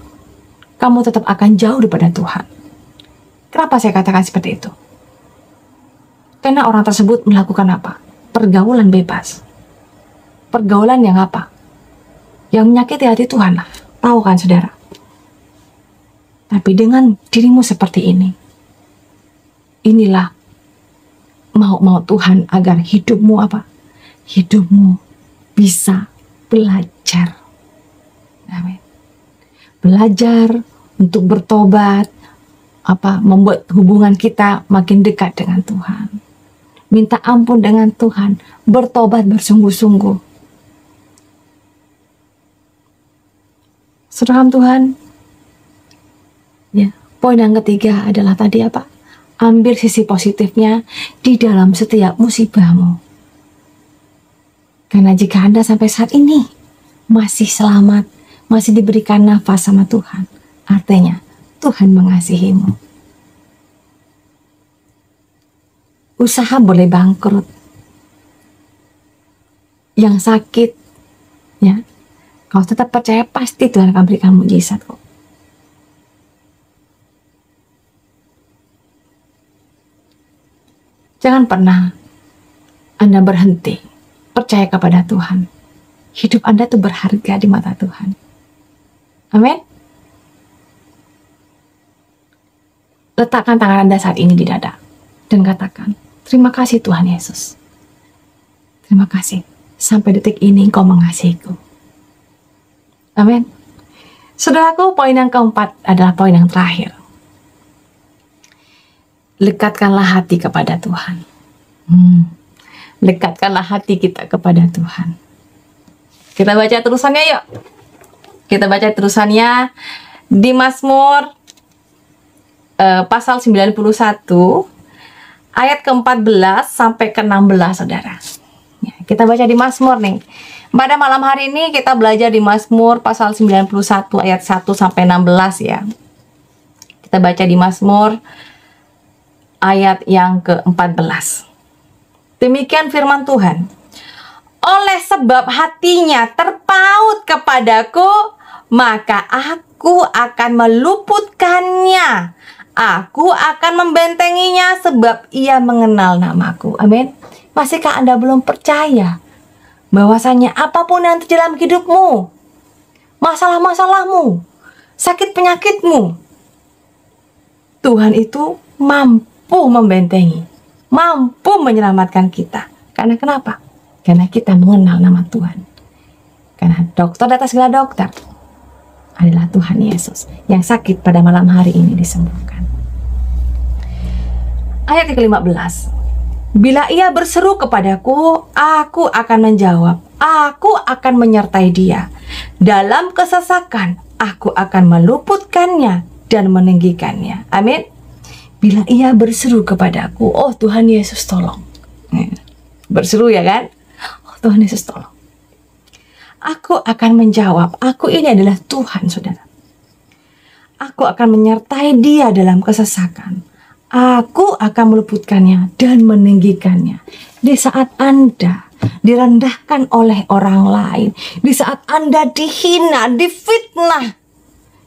kamu tetap akan jauh daripada Tuhan. Kenapa saya katakan seperti itu? Karena orang tersebut melakukan apa? Pergaulan bebas. Pergaulan yang apa? Yang menyakiti hati Tuhan lah. Tahu kan saudara? Tapi dengan dirimu seperti ini, inilah mau Tuhan agar hidupmu apa? Hidupmu bisa belajar. Amin. Belajar untuk bertobat, membuat hubungan kita makin dekat dengan Tuhan. Minta ampun dengan Tuhan, bertobat bersungguh-sungguh. Saudara Tuhan, ya, poin yang ketiga adalah tadi apa? Ambil sisi positifnya di dalam setiap musibahmu. Karena jika Anda sampai saat ini masih selamat, masih diberikan nafas sama Tuhan, artinya Tuhan mengasihimu. Usaha boleh bangkrut, yang sakit, ya, kalau tetap percaya pasti Tuhan akan berikan mujizat kok. Jangan pernah Anda berhenti percaya kepada Tuhan. Hidup Anda itu berharga di mata Tuhan. Amin. Letakkan tangan Anda saat ini di dada dan katakan, terima kasih Tuhan Yesus. Terima kasih, sampai detik ini Engkau mengasihiku. Amin. Saudaraku, poin yang keempat adalah poin yang terakhir. Lekatkanlah hati kepada Tuhan. Lekatkanlah hati kita kepada Tuhan. Kita baca terusannya yuk. Kita baca terusannya di Mazmur pasal 91 ayat ke-14 sampai ke-16, saudara. Ya, kita baca di Mazmur nih. Pada malam hari ini kita belajar di Mazmur pasal 91 ayat 1 sampai 16 ya. Kita baca di Mazmur ayat yang ke-14. Demikian firman Tuhan. Oleh sebab hatinya terpaut kepadaku, maka aku akan meluputkannya. Aku akan membentenginya sebab ia mengenal namaku. Amin. Masihkah Anda belum percaya bahwasanya apapun yang terjadi dalam hidupmu, masalah-masalahmu, sakit penyakitmu, Tuhan itu mampu membentengi, mampu menyelamatkan kita. Karena kenapa? Karena kita mengenal nama Tuhan. Karena dokter di atas segala dokter adalah Tuhan Yesus yang sakit pada malam hari ini disembuhkan. Ayat ke-15. Bila ia berseru kepadaku, aku akan menjawab. Aku akan menyertai dia. Dalam kesesakan, aku akan meluputkannya dan meninggikannya. Amin. Bila ia berseru kepadaku, oh Tuhan Yesus tolong. Berseru ya kan? Oh Tuhan Yesus tolong. Aku akan menjawab. Aku ini adalah Tuhan, saudara. Aku akan menyertai dia dalam kesesakan. Aku akan meluputkannya dan meninggikannya. Di saat Anda direndahkan oleh orang lain, di saat Anda dihina, difitnah,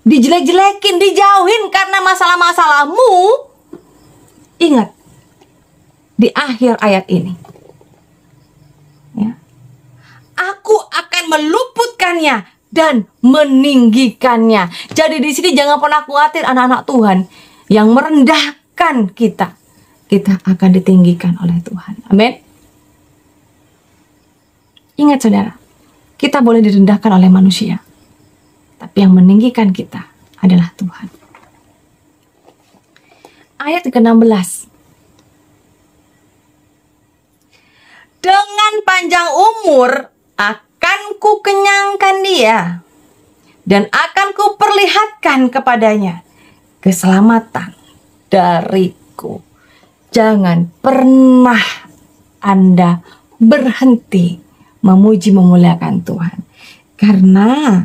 dijelek-jelekin, dijauhin karena masalah-masalahmu, ingat di akhir ayat ini, ya, aku akan meluputkannya dan meninggikannya. Jadi di sini jangan pernah khawatir anak-anak Tuhan yang merendahkan kita akan ditinggikan oleh Tuhan. Amin. Ingat saudara, kita boleh direndahkan oleh manusia, tapi yang meninggikan kita adalah Tuhan. Ayat ke-16. Dengan panjang umur akan ku kenyangkan dia, dan akan ku perlihatkan kepadanya keselamatan dariku. Jangan pernah Anda berhenti memuji memuliakan Tuhan, karena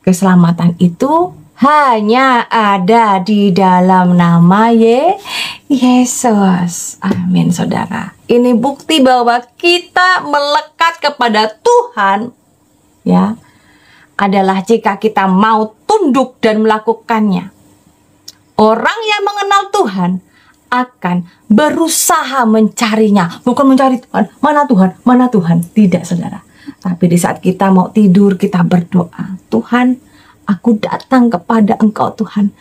keselamatan itu hanya ada di dalam nama Yesus. Amin saudara. Ini bukti bahwa kita melekat kepada Tuhan, ya, adalah jika kita mau tunduk dan melakukannya. Orang yang mengenal Tuhan akan berusaha mencarinya. Bukan mencari Tuhan, mana Tuhan, mana Tuhan. Tidak saudara. Tapi di saat kita mau tidur, kita berdoa, Tuhan, aku datang kepada Engkau Tuhan.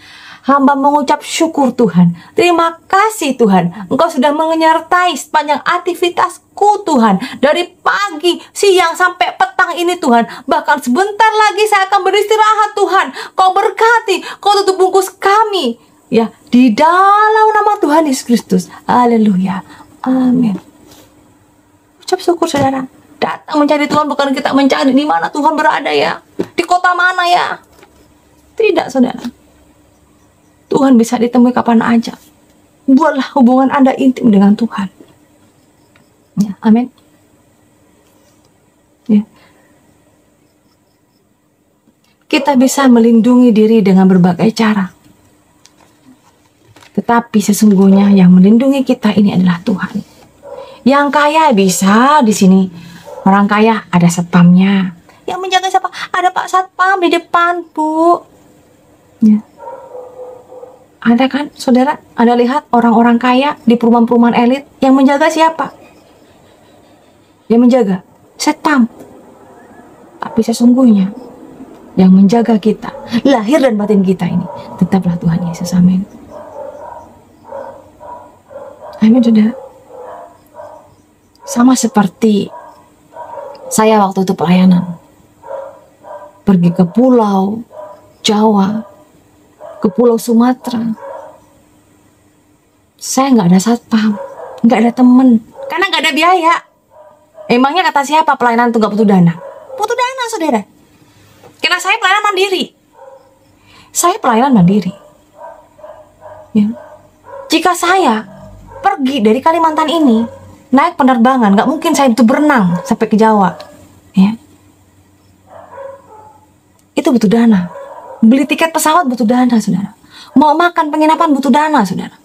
Hamba mengucap syukur Tuhan. Terima kasih Tuhan. Engkau sudah menyertai sepanjang aktivitasku Tuhan. Dari pagi, siang sampai petang ini Tuhan. Bahkan sebentar lagi saya akan beristirahat Tuhan. Kau berkati, kau tutup bungkus kami. Ya, di dalam nama Tuhan Yesus Kristus. Haleluya. Amin. Ucap syukur saudara. Datang mencari Tuhan, bukan kita mencari di mana Tuhan berada ya. Di kota mana ya. Tidak saudara. Tuhan bisa ditemui kapan aja. Buatlah hubungan Anda intim dengan Tuhan. Ya, amin. Ya. Kita bisa melindungi diri dengan berbagai cara. Tetapi sesungguhnya yang melindungi kita ini adalah Tuhan. Yang kaya bisa di sini. Orang kaya ada satpamnya. Yang menjaga siapa? Ada Pak Satpam di depan, Bu. Ya. Ada kan, saudara? Anda lihat orang-orang kaya di perumahan-perumahan elit yang menjaga siapa? Yang menjaga satpam. Tapi sesungguhnya yang menjaga kita, lahir dan batin kita ini, tetaplah Tuhan Yesus. Amin. Amin, saudara. Sama seperti saya waktu itu pelayanan, pergi ke pulau Jawa, ke pulau Sumatera. Saya nggak ada satpam, nggak ada temen, karena nggak ada biaya. Emangnya kata siapa pelayanan itu nggak butuh dana? Butuh dana, saudara. Karena saya pelayanan mandiri. Saya pelayanan mandiri. Ya. Jika saya pergi dari Kalimantan ini, naik penerbangan, nggak mungkin saya itu berenang sampai ke Jawa, ya. Itu butuh dana. Beli tiket pesawat butuh dana, saudara. Mau makan penginapan butuh dana, saudara.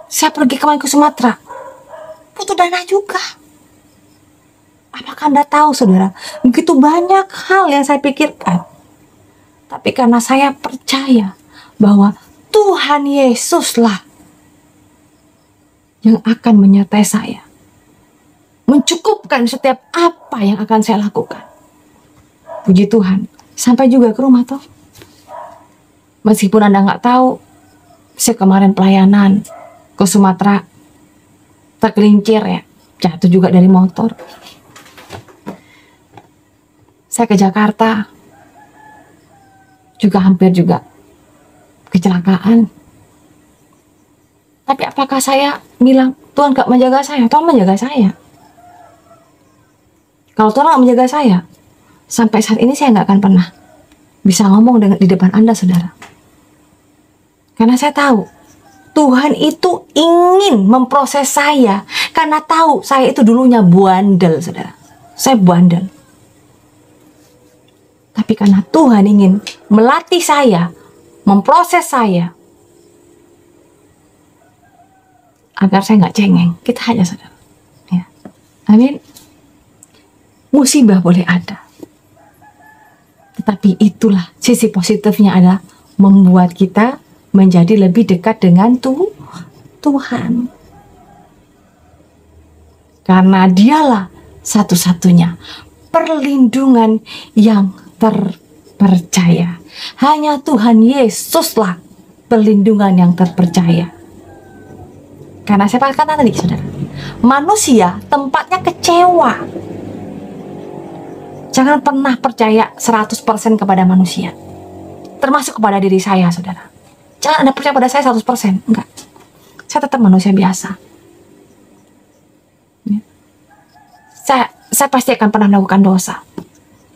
Saya pergi kemarin ke Sumatera, butuh dana juga. Apakah Anda tahu, saudara? Begitu banyak hal yang saya pikirkan. Tapi karena saya percaya bahwa Tuhan Yesuslah yang akan menyertai saya, mencukupkan setiap apa yang akan saya lakukan. Puji Tuhan, sampai juga ke rumah toh. Meskipun Anda nggak tahu, saya kemarin pelayanan ke Sumatera, tergelincir ya, jatuh juga dari motor. Saya ke Jakarta, juga hampir juga kecelakaan. Tapi apakah saya bilang, Tuhan gak menjaga saya? Tuhan menjaga saya. Kalau Tuhan gak menjaga saya, sampai saat ini saya gak akan pernah bisa ngomong di depan Anda, saudara. Karena saya tahu, Tuhan itu ingin memproses saya. Karena tahu saya itu dulunya bandel, saudara. Saya bandel. Tapi karena Tuhan ingin melatih saya, memproses saya, agar saya nggak cengeng. Kita hanya saudara. Ya. Amin. Musibah boleh ada. Tetapi itulah sisi positifnya adalah membuat kita menjadi lebih dekat dengan Tuhan. Karena dialah satu-satunya perlindungan yang terpercaya. Hanya Tuhan Yesuslah perlindungan yang terpercaya. Karena saya katakan tadi, saudara, manusia tempatnya kecewa. Jangan pernah percaya 100% kepada manusia, termasuk kepada diri saya, saudara. Jangan Anda percaya pada saya 100%, enggak. Saya tetap manusia biasa. Ya. Saya pasti akan pernah melakukan dosa.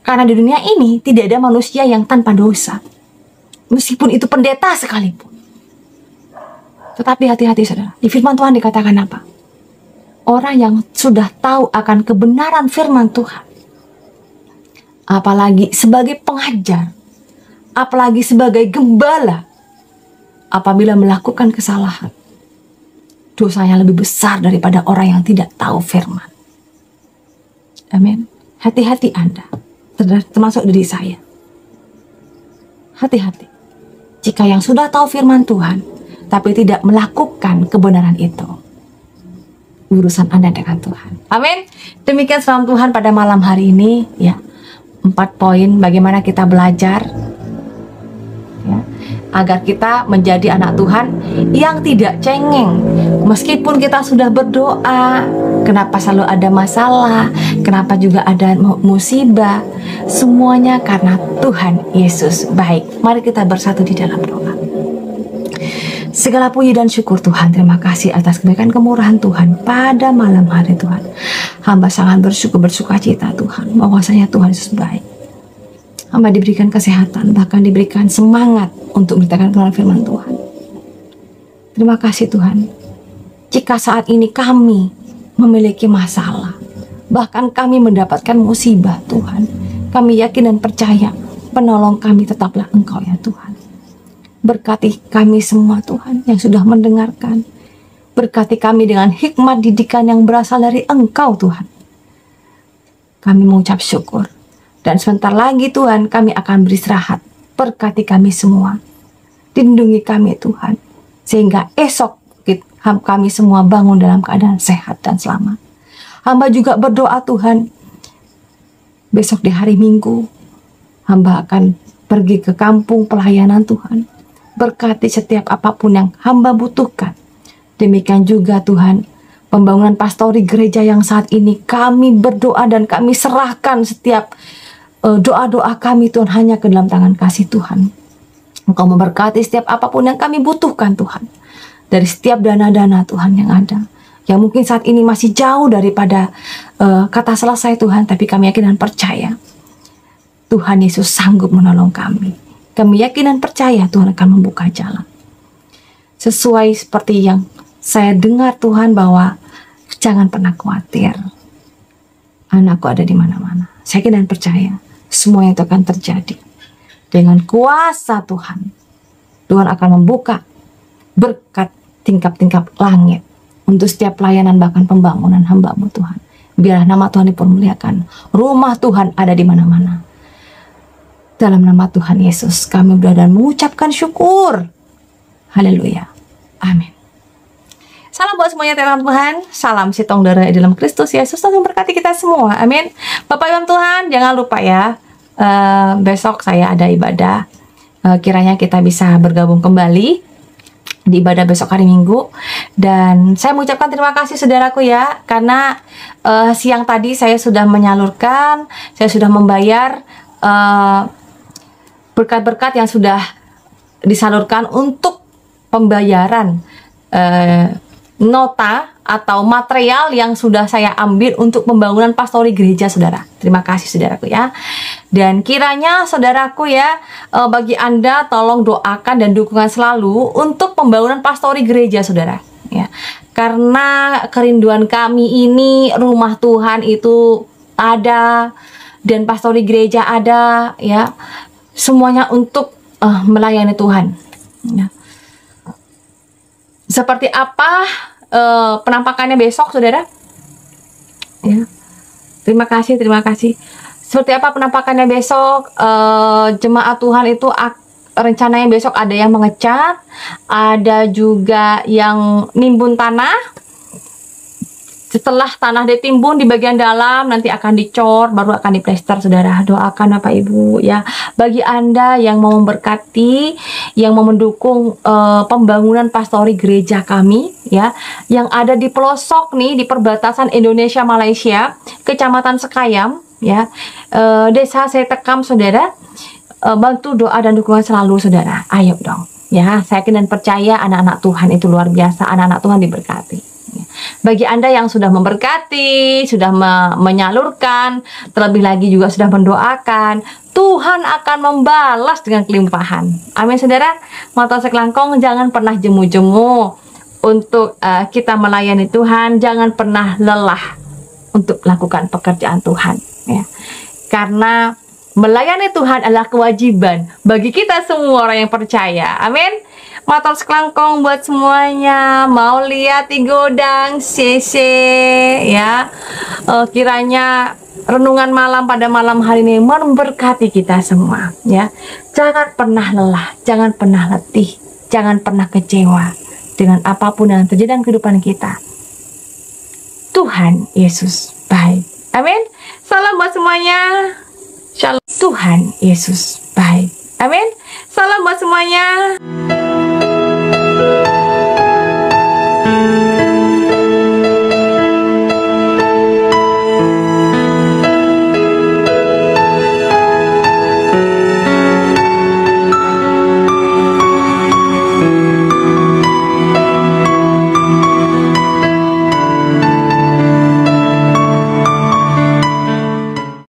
Karena di dunia ini tidak ada manusia yang tanpa dosa. Meskipun itu pendeta sekalipun. Tetapi hati-hati, saudara. Di firman Tuhan dikatakan apa? Orang yang sudah tahu akan kebenaran firman Tuhan, apalagi sebagai pengajar, apalagi sebagai gembala, apabila melakukan kesalahan, dosanya lebih besar daripada orang yang tidak tahu firman. Amin. Hati-hati Anda, termasuk diri saya. Hati-hati. Jika yang sudah tahu firman Tuhan, tapi tidak melakukan kebenaran itu, urusan Anda dengan Tuhan. Amin. Demikian salam Tuhan pada malam hari ini, ya. 4 poin bagaimana kita belajar, ya, agar kita menjadi anak Tuhan yang tidak cengeng. Meskipun kita sudah berdoa, kenapa selalu ada masalah, kenapa juga ada musibah, semuanya karena Tuhan Yesus baik. Mari kita bersatu di dalam doa. Segala puji dan syukur Tuhan, terima kasih atas kebaikan kemurahan Tuhan pada malam hari Tuhan. Hamba sangat bersuka cita Tuhan, bahwasanya Tuhan Yesus baik. Hamba diberikan kesehatan, bahkan diberikan semangat untuk memberitakan kebenaran firman Tuhan. Terima kasih Tuhan. Jika saat ini kami memiliki masalah, bahkan kami mendapatkan musibah Tuhan, kami yakin dan percaya penolong kami tetaplah Engkau ya Tuhan. Berkati kami semua Tuhan yang sudah mendengarkan. Berkati kami dengan hikmat didikan yang berasal dari Engkau Tuhan. Kami mengucap syukur. Dan sebentar lagi Tuhan kami akan beristirahat. Berkati kami semua. Lindungi kami Tuhan. Sehingga esok kami semua bangun dalam keadaan sehat dan selamat. Hamba juga berdoa Tuhan. Besok di hari Minggu, hamba akan pergi ke kampung pelayanan Tuhan. Berkati setiap apapun yang hamba butuhkan. Demikian juga Tuhan, pembangunan pastori gereja yang saat ini kami berdoa dan kami serahkan setiap doa-doa kami Tuhan hanya ke dalam tangan kasih Tuhan. Engkau memberkati setiap apapun yang kami butuhkan Tuhan. Dari setiap dana-dana Tuhan yang ada, yang mungkin saat ini masih jauh daripada kata selesai Tuhan, tapi kami yakin dan percaya Tuhan Yesus sanggup menolong kami. Kami yakin dan percaya Tuhan akan membuka jalan. Sesuai seperti yang saya dengar Tuhan bahwa jangan pernah khawatir. Anakku ada di mana-mana. Saya yakin dan percaya semua itu akan terjadi. Dengan kuasa Tuhan, Tuhan akan membuka berkat tingkap-tingkap langit untuk setiap pelayanan bahkan pembangunan hamba-Mu Tuhan. Biarlah nama Tuhan dipermuliakan. Rumah Tuhan ada di mana-mana. Dalam nama Tuhan Yesus kami berdoa dan mengucapkan syukur. Haleluya. Amin. Salam buat semuanya teman Tuhan. Salam sitong darah dalam Kristus Yesus. Tuhan memberkati kita semua. Amin. Bapak Ibu Tuhan, jangan lupa ya, besok saya ada ibadah. Kiranya kita bisa bergabung kembali di ibadah besok hari Minggu. Dan saya mengucapkan terima kasih saudaraku ya, karena siang tadi saya sudah menyalurkan, saya sudah membayar berkat-berkat yang sudah disalurkan untuk pembayaran nota atau material yang sudah saya ambil untuk pembangunan pastori gereja saudara. Terima kasih saudaraku ya. Dan kiranya saudaraku ya, bagi Anda tolong doakan dan dukungan selalu untuk pembangunan pastori gereja saudara ya. Karena kerinduan kami ini rumah Tuhan itu ada dan pastori gereja ada ya. Semuanya untuk melayani Tuhan ya. Seperti apa penampakannya besok saudara ya. Terima kasih seperti apa penampakannya besok. Jemaat Tuhan itu rencananya besok ada yang mengecat, ada juga yang nimbun tanah. Setelah tanah ditimbun di bagian dalam nanti akan dicor, baru akan diplester saudara. Doakan Bapak Ibu ya. Bagi Anda yang mau memberkati, yang mau mendukung pembangunan pastori gereja kami ya, yang ada di pelosok nih di perbatasan Indonesia Malaysia, Kecamatan Sekayam ya, Desa Setekam saudara. Bantu doa dan dukungan selalu saudara. Ayo dong ya. Saya yakin dan percaya anak-anak Tuhan itu luar biasa, anak-anak Tuhan diberkati. Bagi Anda yang sudah memberkati, sudah menyalurkan, terlebih lagi juga sudah mendoakan, Tuhan akan membalas dengan kelimpahan. Amin saudara. Moto Sekelangkong, jangan pernah jemu-jemu untuk kita melayani Tuhan. Jangan pernah lelah untuk lakukan pekerjaan Tuhan ya. Karena melayani Tuhan adalah kewajiban bagi kita semua orang yang percaya. Amin. Motor Sekelangkong buat semuanya. Mau lihat di Godang CC ya. Kiranya renungan malam pada malam hari ini memberkati kita semua ya. Jangan pernah lelah, jangan pernah letih, jangan pernah kecewa dengan apapun yang terjadi dalam kehidupan kita. Tuhan Yesus baik. Amin. Salam buat semuanya. Shalom. Tuhan Yesus baik. Amin. Salam buat semuanya.